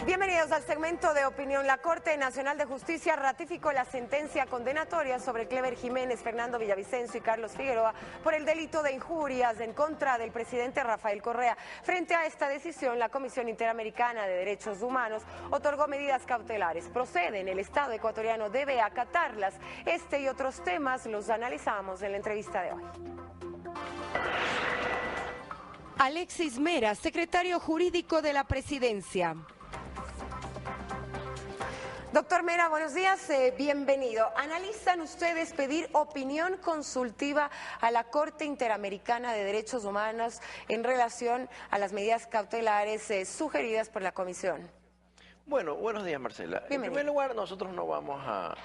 Bienvenidos al segmento de opinión. La Corte Nacional de Justicia ratificó la sentencia condenatoria sobre Clever Jiménez, Fernando Villavicencio y Carlos Figueroa por el delito de injurias en contra del presidente Rafael Correa. Frente a esta decisión, la Comisión Interamericana de Derechos Humanos otorgó medidas cautelares. Proceden, el Estado ecuatoriano debe acatarlas. Este y otros temas los analizamos en la entrevista de hoy. Alexis Mera, secretario jurídico de la Presidencia. Doctor Mera, buenos días, bienvenido. ¿Analizan ustedes pedir opinión consultiva a la Corte Interamericana de Derechos Humanos en relación a las medidas cautelares sugeridas por la Comisión? Bueno, buenos días, Marcela. Bienvenido. En primer lugar, nosotros no vamos a...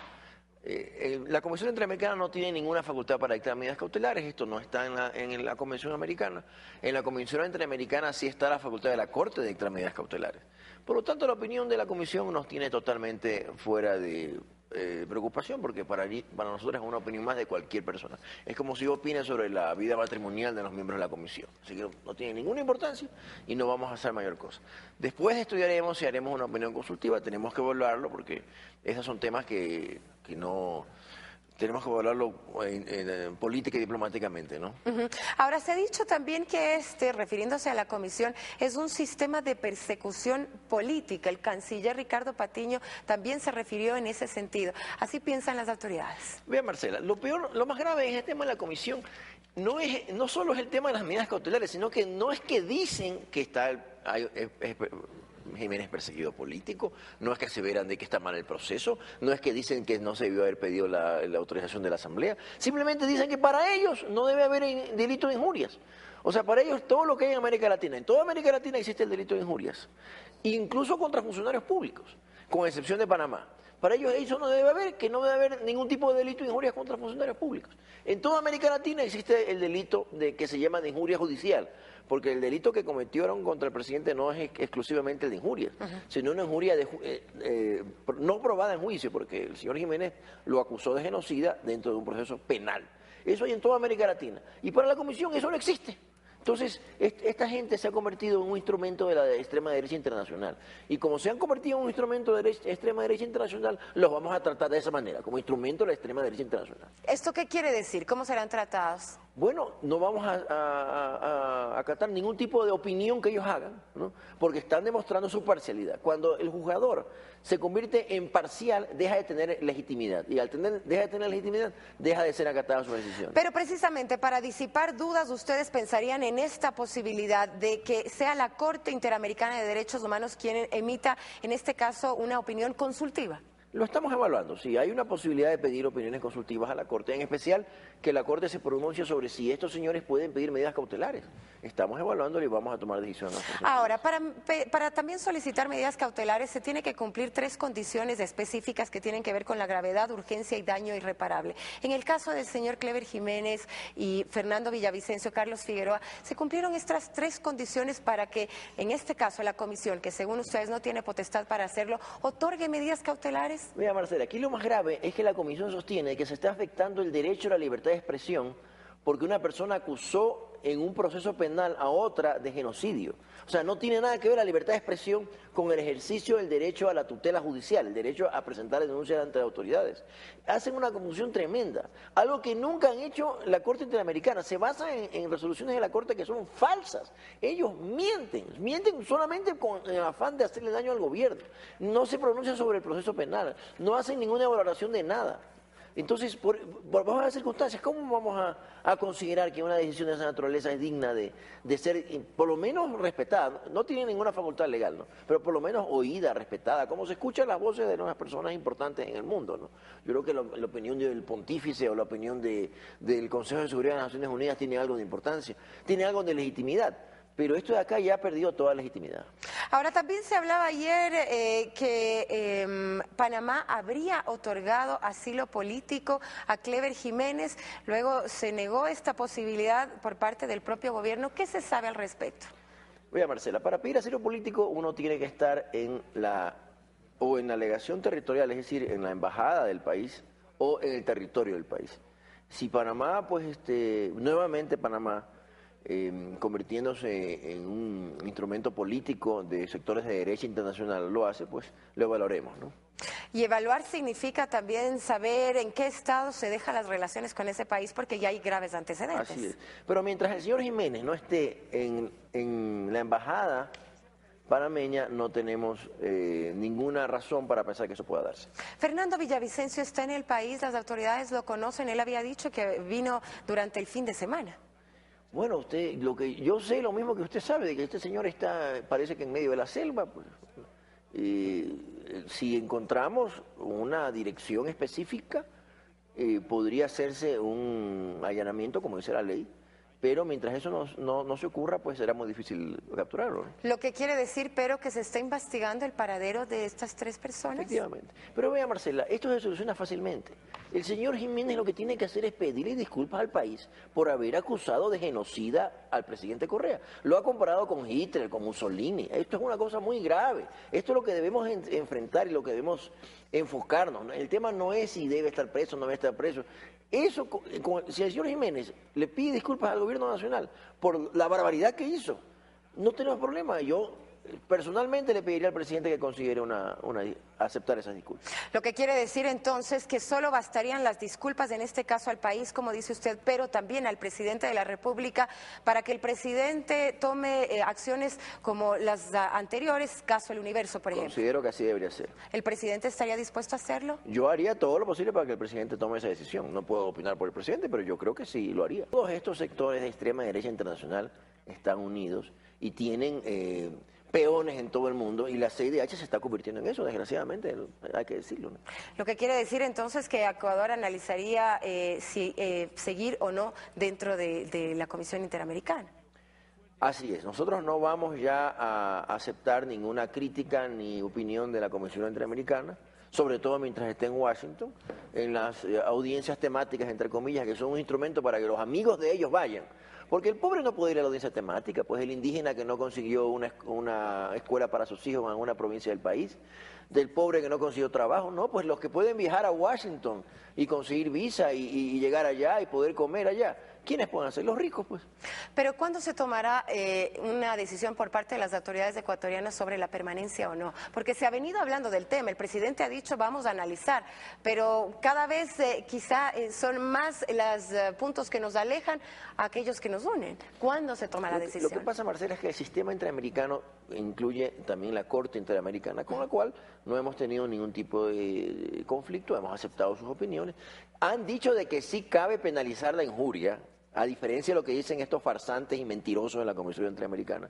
la Comisión Interamericana no tiene ninguna facultad para dictar medidas cautelares, esto no está en la Convención Americana. En la Convención Interamericana sí está la facultad de la Corte de dictar medidas cautelares. Por lo tanto, la opinión de la Comisión nos tiene totalmente fuera de preocupación, porque para nosotros es una opinión más de cualquier persona. Es como si yo opine sobre la vida matrimonial de los miembros de la Comisión. Así que no tiene ninguna importancia y no vamos a hacer mayor cosa. Después estudiaremos si haremos una opinión consultiva, tenemos que evaluarlo porque esos son temas que no... Tenemos que evaluarlo en política y diplomáticamente, ¿no? Ahora, se ha dicho también que refiriéndose a la Comisión, es un sistema de persecución política. El canciller Ricardo Patiño también se refirió en ese sentido. ¿Así piensan las autoridades? Vea, Marcela, lo más grave en este tema de la Comisión no solo es el tema de las medidas cautelares, sino que no es que dicen que Jiménez perseguido político, no es que aseveran de que está mal el proceso, no es que dicen que no se debió haber pedido la autorización de la Asamblea, simplemente dicen que para ellos no debe haber delito de injurias. O sea, para ellos todo lo que hay en América Latina, en toda América Latina existe el delito de injurias, incluso contra funcionarios públicos, con excepción de Panamá. Para ellos eso no debe haber, que no debe haber ningún tipo de delito de injurias contra funcionarios públicos. En toda América Latina existe el delito que se llama de injuria judicial, porque el delito que cometieron contra el presidente no es exclusivamente el de injurias, sino una injuria no probada en juicio, porque el señor Jiménez lo acusó de genocida dentro de un proceso penal. Eso hay en toda América Latina. Y para la Comisión eso no existe. Entonces, esta gente se ha convertido en un instrumento de la extrema derecha internacional. Y como se han convertido en un instrumento de extrema derecha internacional, los vamos a tratar de esa manera, como instrumento de la extrema derecha internacional. ¿Esto qué quiere decir? ¿Cómo serán tratados? Bueno, no vamos a acatar ningún tipo de opinión que ellos hagan, ¿no? Porque están demostrando su parcialidad. Cuando el juzgador se convierte en parcial, deja de tener legitimidad. Y al deja de tener legitimidad, deja de ser acatada su decisión. Pero precisamente para disipar dudas, ustedes pensarían en esta posibilidad de que sea la Corte Interamericana de Derechos Humanos quien emita, en este caso, una opinión consultiva. Lo estamos evaluando, sí, hay una posibilidad de pedir opiniones consultivas a la Corte, en especial que la Corte se pronuncie sobre si estos señores pueden pedir medidas cautelares. Estamos evaluándolo y vamos a tomar decisiones. Ahora, para también solicitar medidas cautelares se tiene que cumplir 3 condiciones específicas que tienen que ver con la gravedad, urgencia y daño irreparable. En el caso del señor Clever Jiménez y Fernando Villavicencio, Carlos Figueroa, se cumplieron estas 3 condiciones para que, en este caso, la Comisión, que según ustedes no tiene potestad para hacerlo, otorgue medidas cautelares. Mira, Marcela, aquí lo más grave es que la Comisión sostiene que se está afectando el derecho a la libertad de expresión porque una persona acusó en un proceso penal a otra de genocidio. O sea, no tiene nada que ver la libertad de expresión con el ejercicio del derecho a la tutela judicial, el derecho a presentar denuncias ante las autoridades. Hacen una confusión tremenda, algo que nunca han hecho la Corte Interamericana. Se basa en resoluciones de la Corte que son falsas. Ellos mienten solamente con el afán de hacerle daño al gobierno. No se pronuncian sobre el proceso penal, no hacen ninguna valoración de nada. Entonces, bajo las circunstancias, ¿cómo vamos a considerar que una decisión de esa naturaleza es digna de ser, por lo menos, respetada? No tiene ninguna facultad legal, ¿no? Pero por lo menos oída, respetada, como se escuchan las voces de unas personas importantes en el mundo, ¿no? Yo creo que la opinión del pontífice o la opinión del Consejo de Seguridad de las Naciones Unidas tiene algo de importancia, tiene algo de legitimidad. Pero esto de acá ya ha perdido toda legitimidad. Ahora, también se hablaba ayer que Panamá habría otorgado asilo político a Clever Jiménez. Luego se negó esta posibilidad por parte del propio gobierno. ¿Qué se sabe al respecto? Oiga, Marcela, para pedir asilo político uno tiene que estar en la legación territorial, es decir, en la embajada del país o en el territorio del país. Si Panamá, nuevamente Panamá, convirtiéndose en un instrumento político de sectores de derecha internacional lo hace, pues lo evaluaremos, ¿no? Y evaluar significa también saber en qué estado se dejan las relaciones con ese país, porque ya hay graves antecedentes. Así es. Pero mientras el señor Jiménez no esté en la embajada panameña, no tenemos ninguna razón para pensar que eso pueda darse. Fernando Villavicencio está en el país, las autoridades lo conocen, él había dicho que vino durante el fin de semana. Bueno, usted, lo que yo sé, lo mismo que usted sabe, de que este señor está, parece que en medio de la selva, pues. Si encontramos una dirección específica, podría hacerse un allanamiento, como dice la ley, pero mientras eso no se ocurra, pues será muy difícil capturarlo, ¿no? Lo que quiere decir, pero, que se está investigando el paradero de estas 3 personas. Efectivamente. Pero vea, Marcela, esto se soluciona fácilmente. El señor Jiménez lo que tiene que hacer es pedirle disculpas al país por haber acusado de genocida al presidente Correa. Lo ha comparado con Hitler, con Mussolini. Esto es una cosa muy grave. Esto es lo que debemos enfrentar y lo que debemos enfocarnos, ¿no? El tema no es si debe estar preso o no debe estar preso. Eso, si el señor Jiménez le pide disculpas al gobierno nacional por la barbaridad que hizo, no tenemos problema. Yo personalmente le pediría al presidente que considere aceptar esas disculpas. Lo que quiere decir entonces que solo bastarían las disculpas, en este caso al país, como dice usted, pero también al presidente de la República, para que el presidente tome acciones como las anteriores, caso El Universo, por ejemplo. Considero que así debería ser. ¿El presidente estaría dispuesto a hacerlo? Yo haría todo lo posible para que el presidente tome esa decisión. No puedo opinar por el presidente, pero yo creo que sí lo haría. Todos estos sectores de extrema derecha internacional están unidos y tienen peones en todo el mundo, y la CIDH se está convirtiendo en eso, desgraciadamente, hay que decirlo, ¿no? Lo que quiere decir entonces que Ecuador analizaría si seguir o no dentro de la Comisión Interamericana. Así es, nosotros no vamos ya a aceptar ninguna crítica ni opinión de la Comisión Interamericana, sobre todo mientras esté en Washington, en las audiencias temáticas, entre comillas, que son un instrumento para que los amigos de ellos vayan. Porque el pobre no puede ir a la audiencia temática, pues el indígena que no consiguió una escuela para sus hijos en alguna provincia del país, del pobre que no consiguió trabajo, no, pues los que pueden viajar a Washington y conseguir visa y llegar allá y poder comer allá, ¿quiénes pueden hacer? Los ricos, pues. Pero ¿cuándo se tomará una decisión por parte de las autoridades ecuatorianas sobre la permanencia o no? Porque se ha venido hablando del tema, el presidente ha dicho vamos a analizar, pero cada vez quizá son más los puntos que nos alejan a aquellos que nos unen. ¿Cuándo se toma la decisión? Lo que pasa, Marcela, es que el sistema interamericano incluye también la Corte Interamericana, con la cual no hemos tenido ningún tipo de conflicto, hemos aceptado sus opiniones. Han dicho de que sí cabe penalizar la injuria, a diferencia de lo que dicen estos farsantes y mentirosos de la Comisión Interamericana.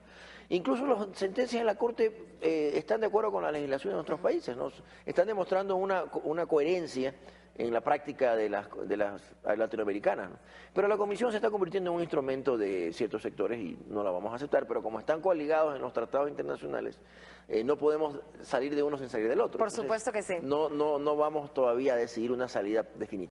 Incluso las sentencias de la Corte están de acuerdo con la legislación de nuestros países, ¿no? Están demostrando una coherencia en la práctica de las latinoamericanas, ¿no? Pero la Comisión se está convirtiendo en un instrumento de ciertos sectores y no la vamos a aceptar, pero como están coaligados en los tratados internacionales, no podemos salir de uno sin salir del otro. Por supuesto que sí. No vamos todavía a decidir una salida definitiva.